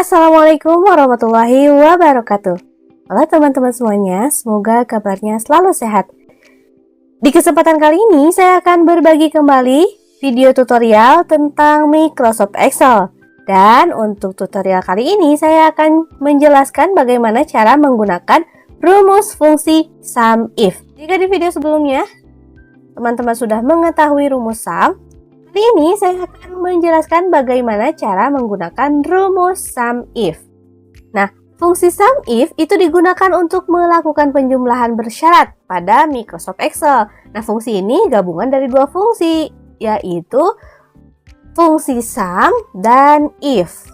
Assalamualaikum warahmatullahi wabarakatuh. Halo teman-teman semuanya, semoga kabarnya selalu sehat. Di kesempatan kali ini saya akan berbagi kembali video tutorial tentang Microsoft Excel. Dan untuk tutorial kali ini saya akan menjelaskan bagaimana cara menggunakan rumus fungsi SUMIF. Jika di video sebelumnya teman-teman sudah mengetahui rumus SUM, kali ini saya akan menjelaskan bagaimana cara menggunakan rumus SUMIF. Nah, fungsi SUMIF itu digunakan untuk melakukan penjumlahan bersyarat pada Microsoft Excel. Nah, fungsi ini gabungan dari dua fungsi, yaitu fungsi SUM dan IF.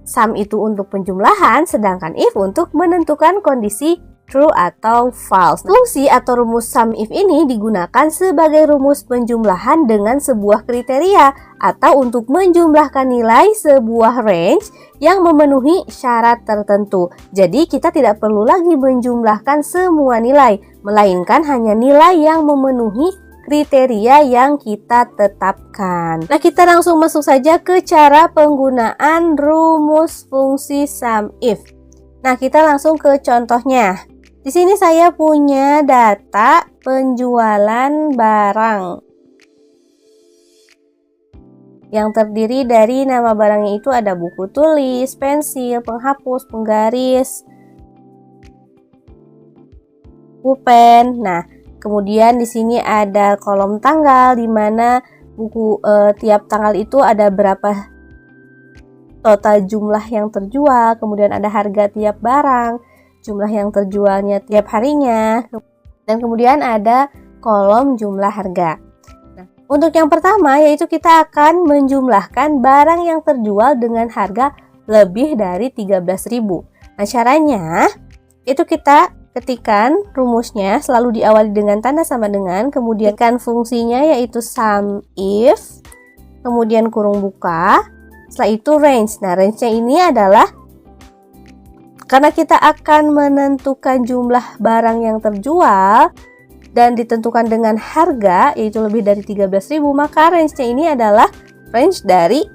SUM itu untuk penjumlahan, sedangkan IF untuk menentukan kondisi true atau false. Fungsi atau rumus SUMIF ini digunakan sebagai rumus penjumlahan dengan sebuah kriteria atau untuk menjumlahkan nilai sebuah range yang memenuhi syarat tertentu. Jadi kita tidak perlu lagi menjumlahkan semua nilai, melainkan hanya nilai yang memenuhi kriteria yang kita tetapkan. Nah, kita langsung masuk saja ke cara penggunaan rumus fungsi SUMIF. Nah, kita langsung ke contohnya. Di sini saya punya data penjualan barang yang terdiri dari nama barangnya itu ada buku tulis, pensil, penghapus, penggaris, pulpen. Nah, kemudian di sini ada kolom tanggal di mana buku tiap tanggal itu ada berapa total jumlah yang terjual, kemudian ada harga tiap barang, jumlah yang terjualnya tiap harinya, dan kemudian ada kolom jumlah harga. Nah, untuk yang pertama yaitu kita akan menjumlahkan barang yang terjual dengan harga lebih dari 13.000. Nah, caranya itu kita ketikkan rumusnya selalu diawali dengan tanda sama dengan, kemudian kan fungsinya yaitu SUMIF, kemudian kurung buka, setelah itu range. Nah, range-nya ini adalah karena kita akan menentukan jumlah barang yang terjual dan ditentukan dengan harga yaitu lebih dari 13.000, maka range-nya ini adalah range dari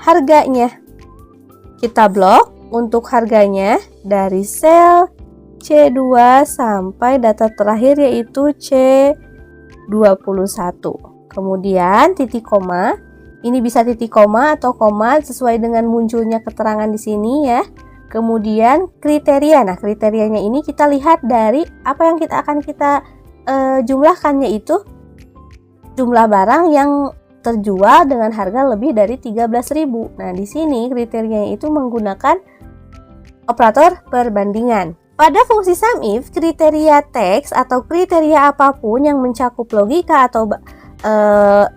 harganya. Kita blok untuk harganya dari sel C2 sampai data terakhir yaitu C21. Kemudian titik koma. Ini bisa titik koma atau koma sesuai dengan munculnya keterangan di sini ya. Kemudian kriteria. Nah, kriterianya ini kita lihat dari apa yang kita akan jumlahkan, yaitu jumlah barang yang terjual dengan harga lebih dari 13.000. Nah, di sini kriterianya itu menggunakan operator perbandingan. Pada fungsi SUMIF, kriteria teks atau kriteria apapun yang mencakup logika atau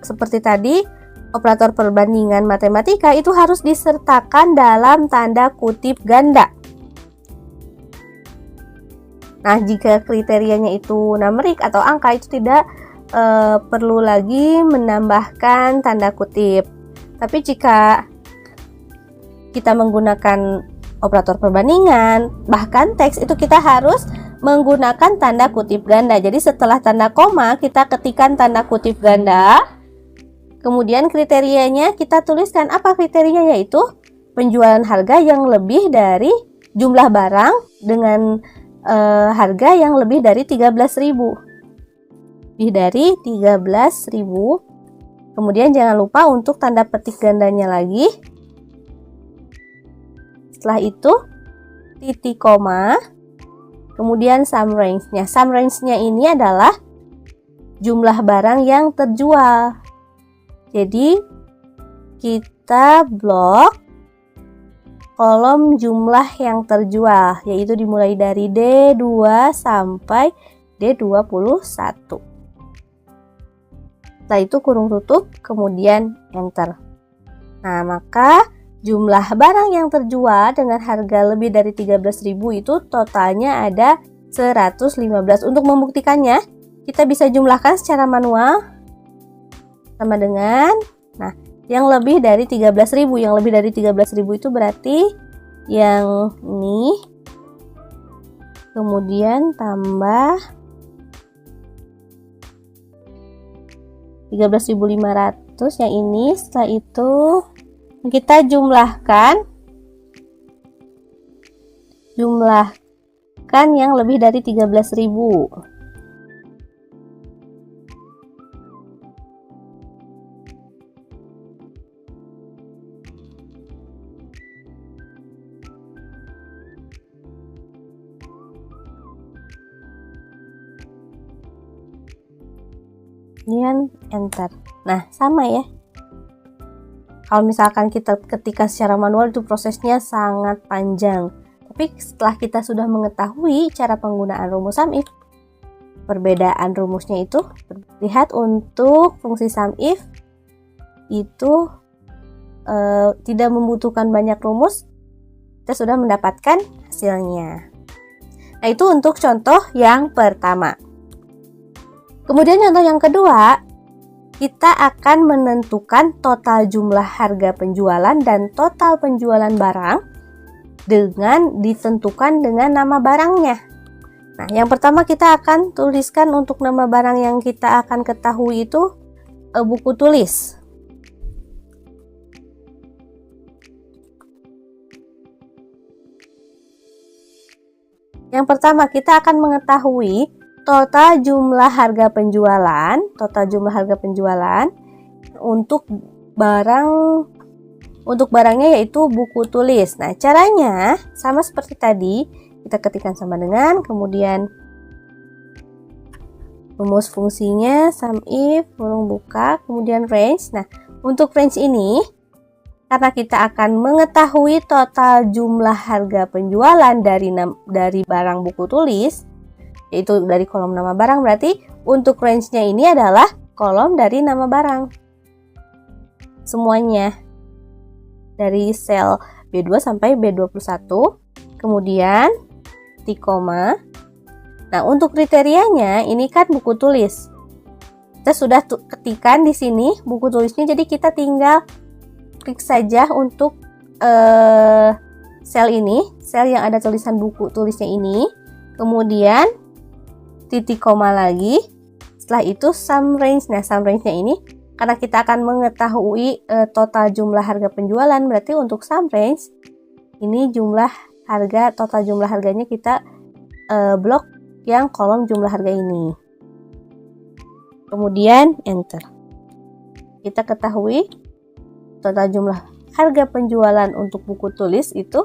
seperti tadi operator perbandingan matematika itu harus disertakan dalam tanda kutip ganda. Nah, jika kriterianya itu numerik atau angka itu tidak perlu lagi menambahkan tanda kutip. Tapi jika kita menggunakan operator perbandingan, bahkan teks itu kita harus menggunakan tanda kutip ganda. Jadi setelah tanda koma kita ketikkan tanda kutip ganda. Kemudian kriterianya kita tuliskan apa kriterianya, yaitu penjualan harga yang lebih dari jumlah barang dengan harga yang lebih dari 13.000. Lebih dari 13.000. Kemudian jangan lupa untuk tanda petik gandanya lagi. Setelah itu titik koma. Kemudian sum range-nya. Sum range-nya ini adalah jumlah barang yang terjual. Jadi kita blok kolom jumlah yang terjual, yaitu dimulai dari D2 sampai D21. Setelah itu kurung tutup, kemudian enter. Nah, maka jumlah barang yang terjual dengan harga lebih dari 13.000 itu totalnya ada 115. Untuk membuktikannya, kita bisa jumlahkan secara manual. Sama dengan, nah, yang lebih dari 13.000. Yang lebih dari 13.000 itu berarti yang ini. Kemudian tambah 13.500 yang ini. Setelah itu kita jumlahkan jumlahkan yang lebih dari 13.000. Kemudian enter. Nah, sama ya. Kalau misalkan kita ketika secara manual itu prosesnya sangat panjang. Tapi setelah kita sudah mengetahui cara penggunaan rumus SUMIF, perbedaan rumusnya itu, lihat untuk fungsi SUMIF itu tidak membutuhkan banyak rumus, kita sudah mendapatkan hasilnya. Nah, itu untuk contoh yang pertama. Kemudian contoh yang kedua, kita akan menentukan total jumlah harga penjualan dan total penjualan barang dengan ditentukan dengan nama barangnya. Nah, yang pertama kita akan tuliskan untuk nama barang yang kita akan ketahui itu buku tulis. Yang pertama kita akan mengetahui total jumlah harga penjualan, untuk barangnya yaitu buku tulis. Nah, caranya sama seperti tadi, kita ketikkan sama dengan, kemudian rumus fungsinya SUMIF kurung buka, kemudian range. Nah, untuk range ini karena kita akan mengetahui total jumlah harga penjualan dari barang buku tulis, yaitu dari kolom nama barang, berarti untuk range-nya ini adalah kolom dari nama barang. Semuanya dari sel B2 sampai B21, kemudian titik koma. Nah, untuk kriterianya ini kan buku tulis. Kita sudah ketikkan di sini buku tulisnya, jadi kita tinggal klik saja untuk sel ini, sel yang ada tulisan buku tulisnya ini. Kemudian titik koma lagi, setelah itu sum range. Nah, sum range-nya ini karena kita akan mengetahui total jumlah harga penjualan, berarti untuk sum range ini total jumlah harganya kita blok yang kolom jumlah harga ini. Kemudian enter. Kita ketahui total jumlah harga penjualan untuk buku tulis itu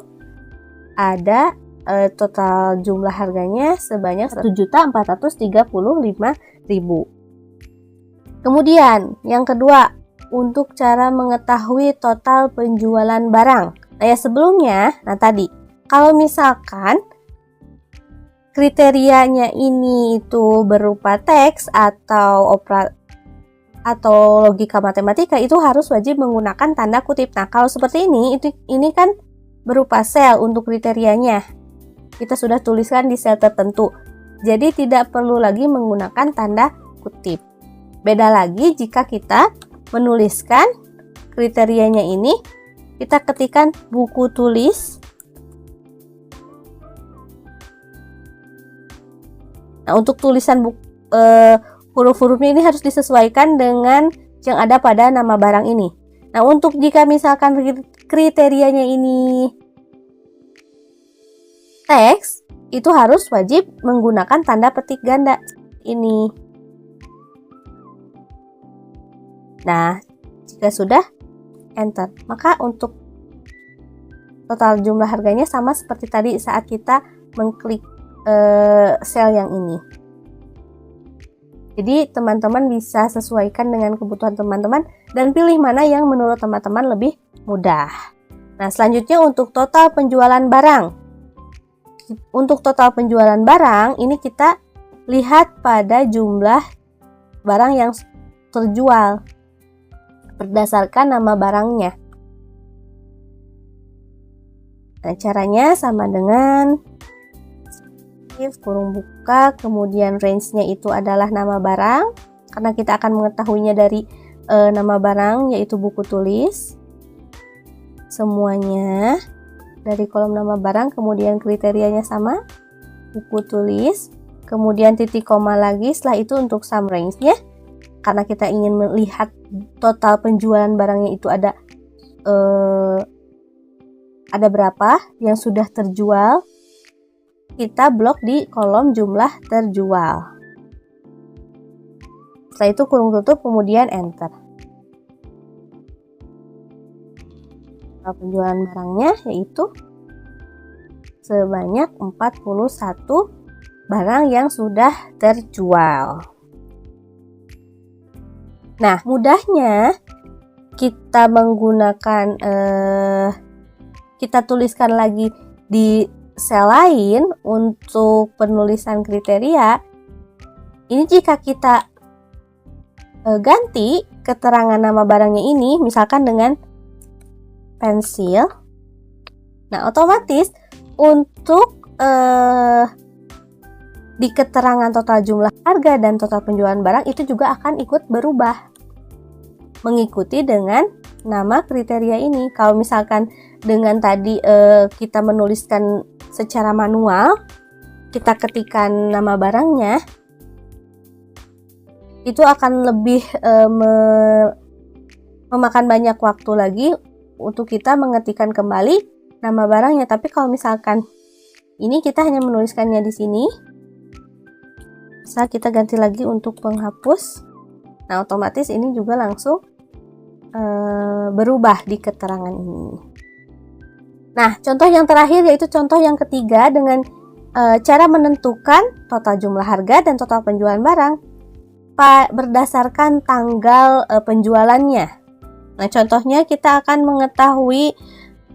ada total jumlah harganya sebanyak 1.435.000. Kemudian yang kedua, untuk cara mengetahui total penjualan barang. Nah, ya sebelumnya, tadi kalau misalkan kriterianya ini itu berupa teks atau logika matematika, itu harus wajib menggunakan tanda kutip. Nah, kalau seperti ini kan berupa sel untuk kriterianya. Kita sudah tuliskan di sel tertentu. Jadi tidak perlu lagi menggunakan tanda kutip. Beda lagi jika kita menuliskan kriterianya ini, kita ketikkan buku tulis. Nah, untuk tulisan huruf-hurufnya ini harus disesuaikan dengan yang ada pada nama barang ini. Nah, untuk jika misalkan kriterianya ini teks, itu harus wajib menggunakan tanda petik ganda ini. Nah, jika sudah enter, maka untuk total jumlah harganya sama seperti tadi saat kita mengklik sel yang ini. Jadi teman-teman bisa sesuaikan dengan kebutuhan teman-teman dan pilih mana yang menurut teman-teman lebih mudah. Nah, selanjutnya untuk total penjualan barang. Untuk total penjualan barang, ini kita lihat pada jumlah barang yang terjual berdasarkan nama barangnya. Nah, caranya sama dengan kurung buka, kemudian range-nya itu adalah nama barang, karena kita akan mengetahuinya dari nama barang, yaitu buku tulis. Semuanya dari kolom nama barang, kemudian kriterianya sama, buku tulis, kemudian titik koma lagi, setelah itu untuk sum range-nya, karena kita ingin melihat total penjualan barangnya itu ada berapa yang sudah terjual, kita blok di kolom jumlah terjual. Setelah itu kurung tutup, kemudian enter. Penjualan barangnya yaitu sebanyak 41 barang yang sudah terjual. Nah, mudahnya kita menggunakan kita tuliskan lagi di sel lain untuk penulisan kriteria. Ini jika kita ganti keterangan nama barangnya ini, misalkan dengan pensil. Nah, otomatis untuk di keterangan total jumlah harga dan total penjualan barang itu juga akan ikut berubah mengikuti dengan nama kriteria ini. Kalau misalkan dengan tadi kita menuliskan secara manual, kita ketikkan nama barangnya, itu akan lebih memakan banyak waktu lagi untuk kita mengetikkan kembali nama barangnya. Tapi kalau misalkan ini kita hanya menuliskannya di sini, bisa kita ganti lagi untuk penghapus. Nah, otomatis ini juga langsung berubah di keterangan ini. Nah, contoh yang terakhir yaitu contoh yang ketiga dengan cara menentukan total jumlah harga dan total penjualan barang berdasarkan tanggal penjualannya. Nah, contohnya kita akan mengetahui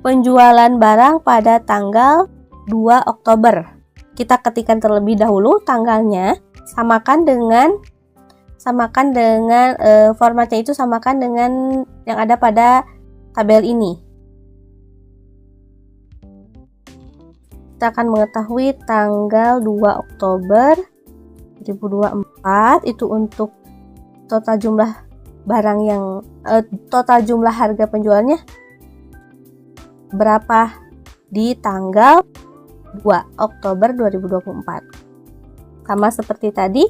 penjualan barang pada tanggal 2 Oktober. Kita ketikkan terlebih dahulu tanggalnya, samakan dengan formatnya itu samakan dengan yang ada pada tabel ini. Kita akan mengetahui tanggal 2 Oktober 2024 itu untuk total jumlah barang yang total jumlah harga penjualnya berapa di tanggal 2 Oktober 2024. Sama seperti tadi,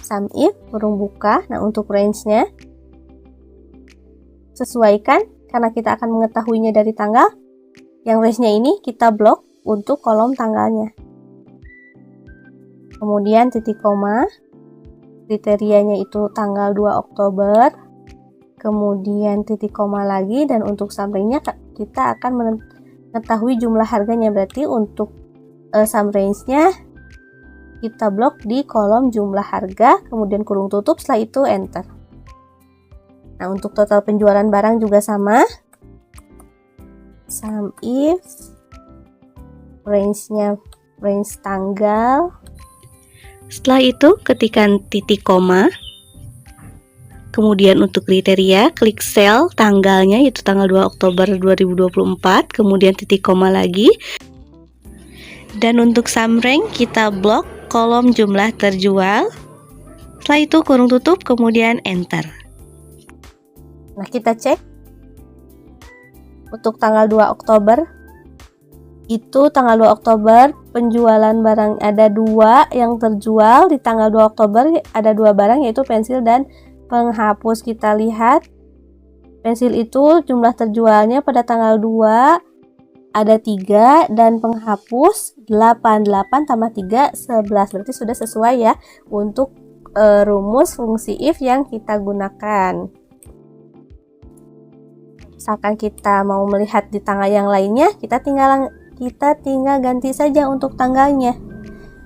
sum if kurung buka. Nah, untuk range-nya sesuaikan karena kita akan mengetahuinya dari tanggal. Yang range-nya ini kita blok untuk kolom tanggalnya. Kemudian titik koma, kriterianya itu tanggal 2 Oktober. Kemudian titik koma lagi, dan untuk sum range-nya kita akan mengetahui jumlah harganya. Berarti untuk sum range-nya kita blok di kolom jumlah harga, kemudian kurung tutup, setelah itu enter. Nah, untuk total penjualan barang juga sama. Sum if range-nya range tanggal. Setelah itu ketikkan titik koma. Kemudian untuk kriteria, klik sel tanggalnya yaitu tanggal 2 Oktober 2024, kemudian titik koma lagi. Dan untuk sum range kita blok kolom jumlah terjual. Setelah itu kurung tutup, kemudian enter. Nah, kita cek untuk tanggal 2 Oktober. Itu tanggal 2 Oktober penjualan barang ada 2 yang terjual. Di tanggal 2 Oktober ada 2 barang yaitu pensil dan penghapus. Kita lihat pensil itu jumlah terjualnya pada tanggal 2 ada 3 dan penghapus 8 tambah 3 11. Berarti sudah sesuai ya untuk rumus fungsi if yang kita gunakan. Misalkan kita mau melihat di tanggal yang lainnya, kita tinggal ganti saja untuk tanggalnya.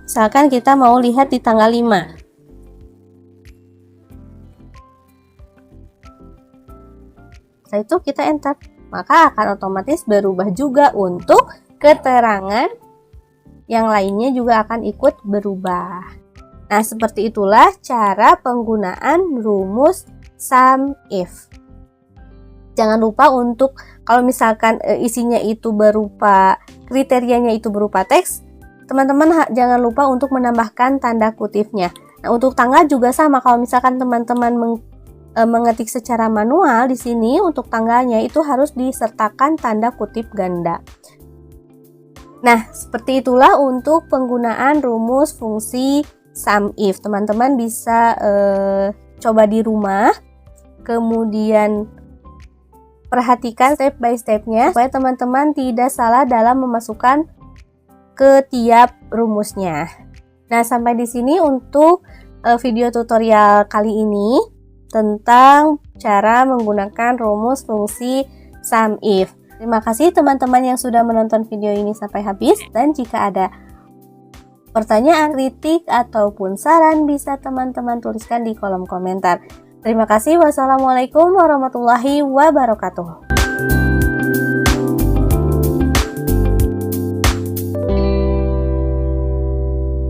Misalkan kita mau lihat di tanggal 5. Setelah itu kita enter, maka akan otomatis berubah juga untuk keterangan yang lainnya juga akan ikut berubah. Nah, seperti itulah cara penggunaan rumus sum if. Jangan lupa untuk kalau misalkan isinya itu berupa kriterianya itu berupa teks, teman-teman jangan lupa untuk menambahkan tanda kutipnya. Nah, untuk tanggal juga sama. Kalau misalkan teman-teman mengetik secara manual di sini untuk tanggalnya itu harus disertakan tanda kutip ganda. Nah, seperti itulah untuk penggunaan rumus fungsi sum if. Teman-teman bisa coba di rumah, kemudian perhatikan step by stepnya supaya teman-teman tidak salah dalam memasukkan ke tiap rumusnya. Nah, sampai di sini untuk video tutorial kali ini tentang cara menggunakan rumus fungsi sum if. Terima kasih teman-teman yang sudah menonton video ini sampai habis, dan jika ada pertanyaan, kritik, ataupun saran bisa teman-teman tuliskan di kolom komentar. Terima kasih. Wassalamualaikum warahmatullahi wabarakatuh.